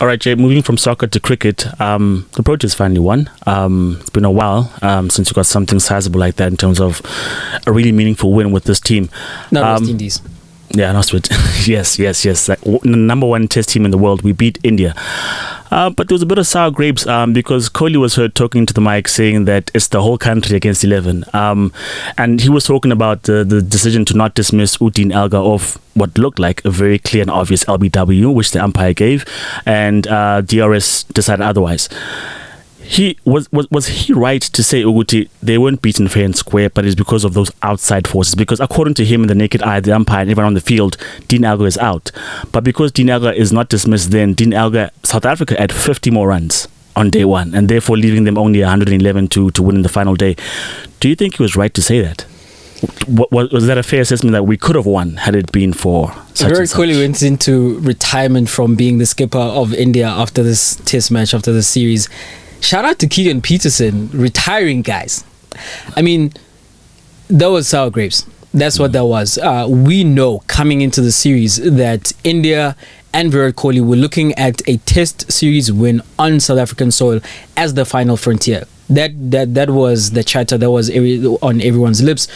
All right, Jay, moving from soccer to cricket, the Proteas finally won. It's been a while since we got something sizable like that in terms of a really meaningful win with this team. Not West Indies. Yeah, no, yes. Like, number one test team in the world. We beat India. But there was a bit of sour grapes because Kohli was heard talking to the mic saying that it's the whole country against 11. And he was talking about the decision to not dismiss Udin Elgar off what looked like a very clear and obvious LBW, which the umpire gave, and DRS decided otherwise. Was he right to say, Uguti, they weren't beaten fair and square, but it's because of those outside forces? Because according to him in the naked eye, the umpire and everyone on the field, Dean Elgar is out. But because Dean Elgar is not dismissed, then Dean Elgar, South Africa had 50 more runs on day one, and therefore leaving them only 111 to win in the final day. Do you think he was right to say that? Was that a fair assessment that we could have won had it been for such Virat Kohli went into retirement from being the skipper of India after this test match, after this series. Shout out to Keegan Peterson retiring, guys. I mean, that was sour grapes. That's what that was. We know coming into the series that India and Virat Kohli were looking at a test series win on South African soil as the final frontier. That was the chatter that was on everyone's lips.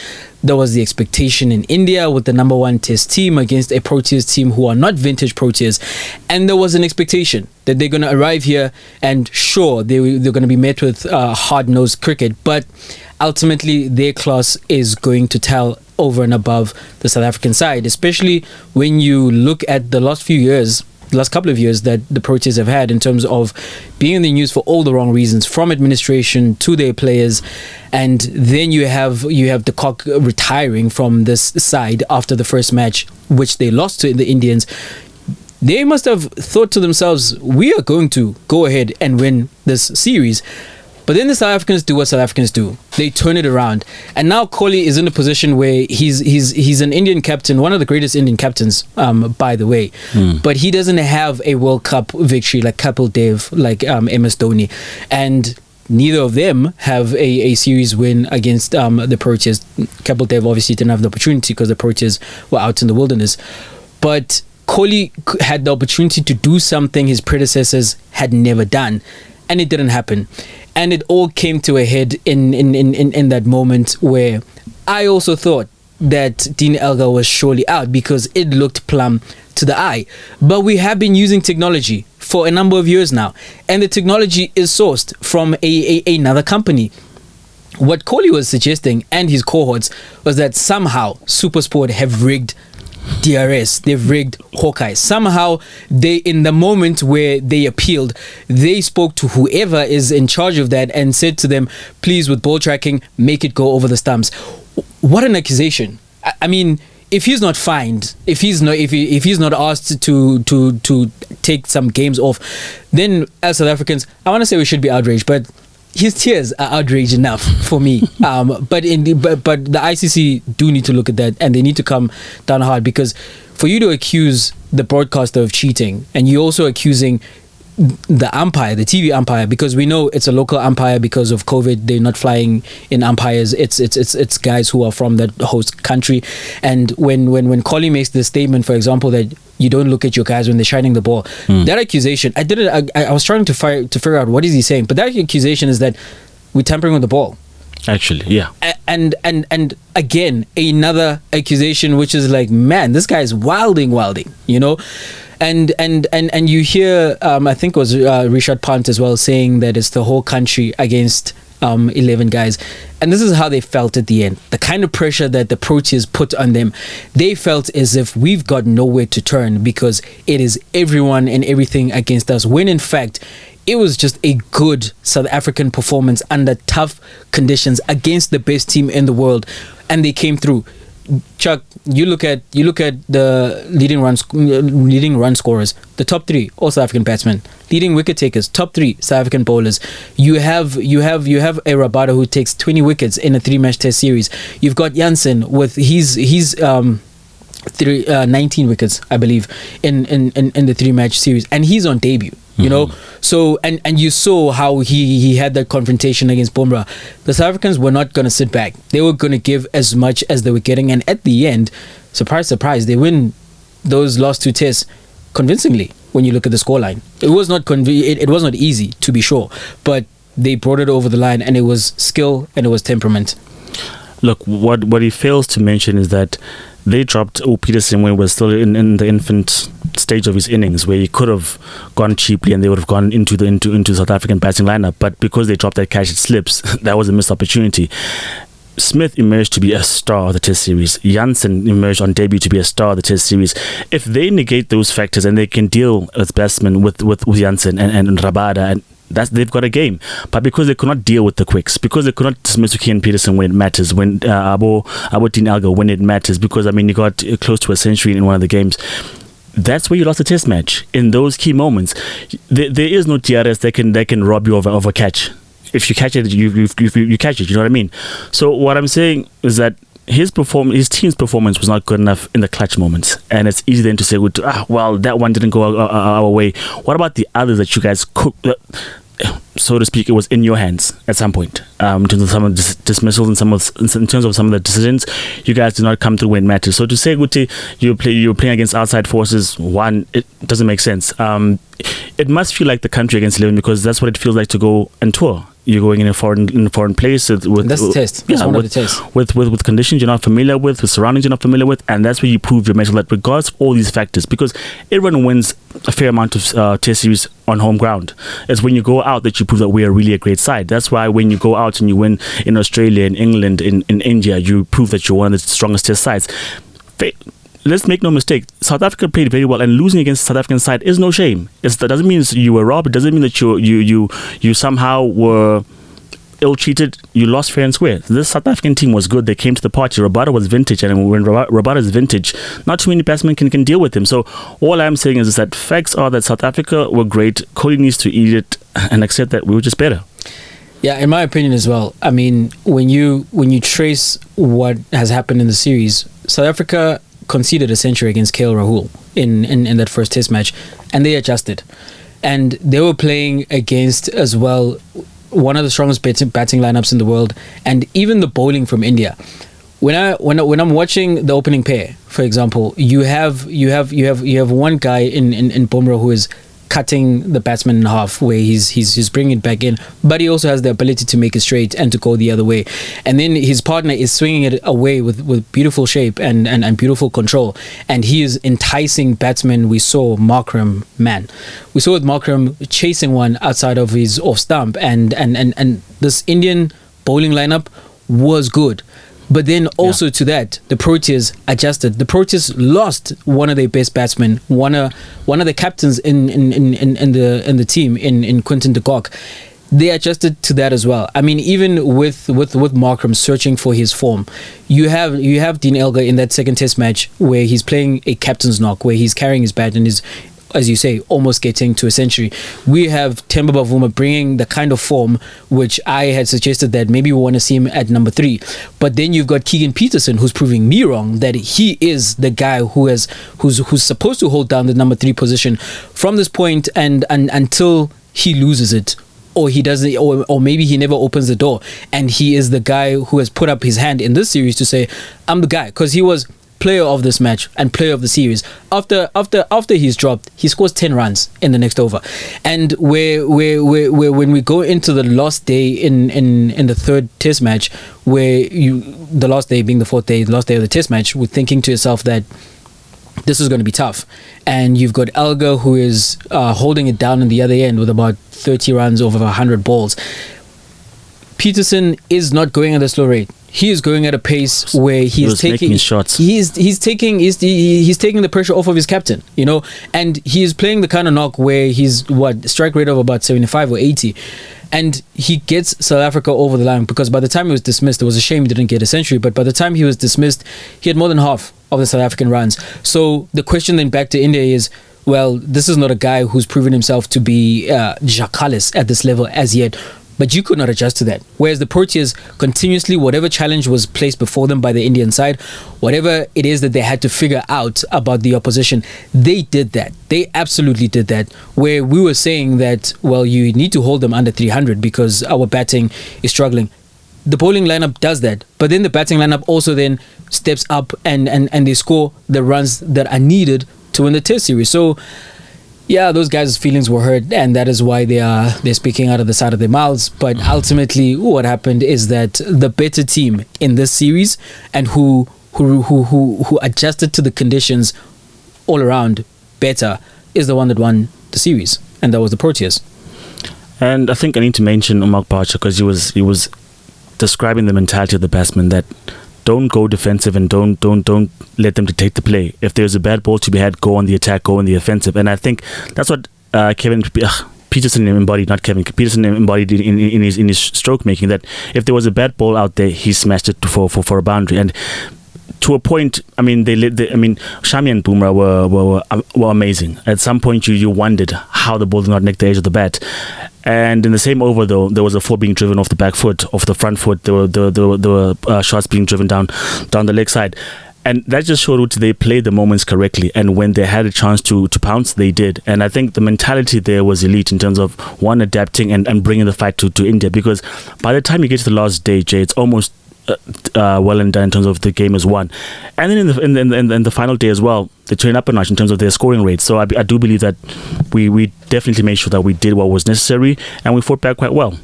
That was the expectation in India with the number one test team against a Proteas team who are not vintage Proteas. And there was an expectation that they're going to arrive here and sure, they're going to be met with hard-nosed cricket. But ultimately, their class is going to tell over and above the South African side, especially when you look at the last couple of years that the Proteas have had in terms of being in the news for all the wrong reasons, from administration to their players. And then you have the cock retiring from this side after the first match, which they lost to the Indians. They must have thought to themselves, we are going to go ahead and win this series. But then the South Africans do what South Africans do. They turn it around. And now Kohli is in a position where he's an Indian captain, one of the greatest Indian captains, by the way. But he doesn't have a World Cup victory like Kapil Dev, like MS Dhoni. And neither of them have a series win against the Proteas. Kapil Dev obviously didn't have the opportunity because the Proteas were out in the wilderness. But Kohli had the opportunity to do something his predecessors had never done. And it didn't happen. And it all came to a head in that moment where I also thought that Dean Elgar was surely out because it looked plumb to the eye. But we have been using technology for a number of years now. And the technology is sourced from another company. What Kohli was suggesting and his cohorts was that somehow SuperSport have rigged DRS, they've rigged Hawkeye. Somehow they, in the moment where they appealed, they spoke to whoever is in charge of that and said to them, please, with ball tracking, make it go over the stumps. What an accusation. I mean, if he's not fined, if he's not asked to take some games off, then as South Africans, I want to say we should be outraged, but his tears are outrage enough for me. But the ICC do need to look at that, and they need to come down hard, because for you to accuse the broadcaster of cheating, and you're also accusing the umpire, the TV umpire, because we know it's a local umpire because of COVID, they're not flying in umpires. It's guys who are from that host country. And when Kohli makes the statement, for example, that you don't look at your guys when they're shining the ball, that accusation, I was trying to figure out what is he saying, but that accusation is that we're tampering with the ball. Actually, yeah. And again, another accusation which is like, man, this guy is wilding, you know. And you hear, I think it was Rishabh Pant as well, saying that it's the whole country against 11 guys. And this is how they felt at the end. The kind of pressure that the Proteas put on them. They felt as if we've got nowhere to turn because it is everyone and everything against us. When in fact, it was just a good South African performance under tough conditions against the best team in the world. And they came through. Chuck, you look at the leading run scorers, the top three, all South African batsmen. Leading wicket takers, top three South African bowlers. You have a Rabada who takes 20 wickets in a 3-match test series. You've got Jansen with his 19 wickets, I believe, in the 3-match series, and he's on debut. You know, so and you saw how he had that confrontation against Bumrah. The South Africans were not going to sit back. They were going to give as much as they were getting, and at the end, surprise, surprise, they win those last two tests convincingly. when you look at the scoreline. It was not it was not easy, to be sure, but they brought it over the line, and it was skill and it was temperament. Look, what he fails to mention is that they dropped Peterson when he was still in the infant stage of his innings, where he could have gone cheaply and they would have gone into the South African batting lineup. But because they dropped that catch, it slips. That was a missed opportunity. Smith emerged to be a star of the Test series. Janssen emerged on debut to be a star of the Test series. If they negate those factors and they can deal with batsmen with Janssen and Rabada, and they've got a game. But because they could not deal with the quicks, because they could not dismiss Keane Peterson when it matters, when Dean Elgar when it matters, because you got close to a century in one of the games. That's where you lost the Test match. In those key moments, there is no TRS that can rob you of a catch. If you catch it, you catch it. You know what I mean? So what I'm saying is that his team's performance was not good enough in the clutch moments, and it's easy then to say, well, that one didn't go our way. What about the others that you guys cooked? So to speak, it was in your hands at some point. In terms of some of the dismissals and in terms of some of the decisions, you guys did not come through when it matters. So to say, Guti, you're playing against outside forces, it doesn't make sense. It must feel like the country against 11, because that's what it feels like to go and tour. You're going in a foreign place with that's the test. That's one of the tests. With conditions you're not familiar with surroundings you're not familiar with, and that's where you prove your mettle, that regardless of all these factors, because everyone wins a fair amount of Test series on home ground. It's when you go out that you prove that we are really a great side. That's why when you go out and you win in Australia, in England, in India, you prove that you're one of the strongest Test sides. Let's make no mistake, South Africa played very well, and losing against the South African side is no shame. That doesn't mean you were robbed. It doesn't mean that you somehow were ill-treated. You lost fair and square. This South African team was good. They came to the party. Rabada was vintage, and when Rabada is vintage, not too many batsmen can deal with him. So all I'm saying is that facts are that South Africa were great. Kohli needs to eat it and accept that we were just better. Yeah, in my opinion as well. I mean, when you trace what has happened in the series, South Africa conceded a century against KL Rahul in that first Test match, and they adjusted, and they were playing against as well one of the strongest batting lineups in the world, and even the bowling from India. When I'm watching the opening pair, for example, you have one guy in Bumrah who is cutting the batsman in half, where he's bringing it back in, but he also has the ability to make it straight and to go the other way. And then his partner is swinging it away with beautiful shape and beautiful control, and he is enticing batsmen. We saw with Markram chasing one outside of his off stump, and this Indian bowling lineup was good. But then also to that, the Proteas adjusted. The Proteas lost one of their best batsmen, one of the captains in the team, in Quinton de Kock. They adjusted to that as well. I mean, even with Markram searching for his form, you have Dean Elgar in that second Test match where he's playing a captain's knock, where he's carrying his bat and is, as you say, almost getting to a century. We have Themba Bavuma bringing the kind of form which I had suggested that maybe we want to see him at number 3. But then you've got Keegan Peterson, who's proving me wrong, that he is the guy who's supposed to hold down the number 3 position from this point and until he loses it, or he doesn't, or maybe he never opens the door, and he is the guy who has put up his hand in this series to say, I'm the guy, because he was player of this match and player of the series. After he's dropped, he scores 10 runs in the next over. And where when we go into the last day in the third Test match, the last day being the fourth day, the last day of the Test match, we're thinking to yourself that this is going to be tough. And you've got Elgar, who is holding it down in the other end with about 30 runs over 100 balls. Peterson is not going at a slow rate. He is going at a pace where he's taking shots. He's taking the pressure off of his captain, and he is playing the kind of knock where he's strike rate of about 75 or 80, and he gets South Africa over the line, because by the time he was dismissed, it was a shame he didn't get a century, but by the time he was dismissed, he had more than half of the South African runs. So the question then back to India is, well, this is not a guy who's proven himself to be Jacques at this level as yet. But you could not adjust to that. Whereas the Proteas continuously, whatever challenge was placed before them by the Indian side, whatever it is that they had to figure out about the opposition, they did that. They absolutely did that. Where we were saying that, well, you need to hold them under 300 because our batting is struggling. The bowling lineup does that. But then the batting lineup also then steps up and they score the runs that are needed to win the Test series. So, Yeah, those guys' feelings were hurt, and that is why they're speaking out of the side of their mouths. But ultimately, what happened is that the better team in this series, and who adjusted to the conditions all around better, is the one that won the series, and that was the Proteas. And I think I need to mention Mark Barcher, because he was describing the mentality of the batsman, that don't go defensive and don't let them dictate the play. If there's a bad ball to be had, go on the attack, go on the offensive. And I think that's what Peterson embodied, not Kevin. Peterson embodied in his stroke making, that if there was a bad ball out there, he smashed it for a boundary. And to a point, I mean, Shami and Bumrah were amazing. At some point, you wondered how the ball did not nick the edge of the bat. And in the same over, though, there was a 4 being driven off the back foot, off the front foot. There were shots being driven down the leg side. And that just showed they played the moments correctly. And when they had a chance to pounce, they did. And I think the mentality there was elite in terms of, one, adapting and bringing the fight to India. Because by the time you get to the last day, Jay, it's almost well and done in terms of the game is won. And then in the final day as well, they turned up a notch in terms of their scoring rate. So I do believe that we definitely made sure that we did what was necessary, and we fought back quite well.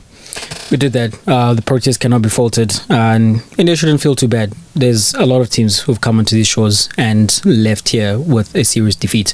We did that. The Proteas cannot be faulted, and India shouldn't feel too bad. There's a lot of teams who've come onto these shores and left here with a serious defeat.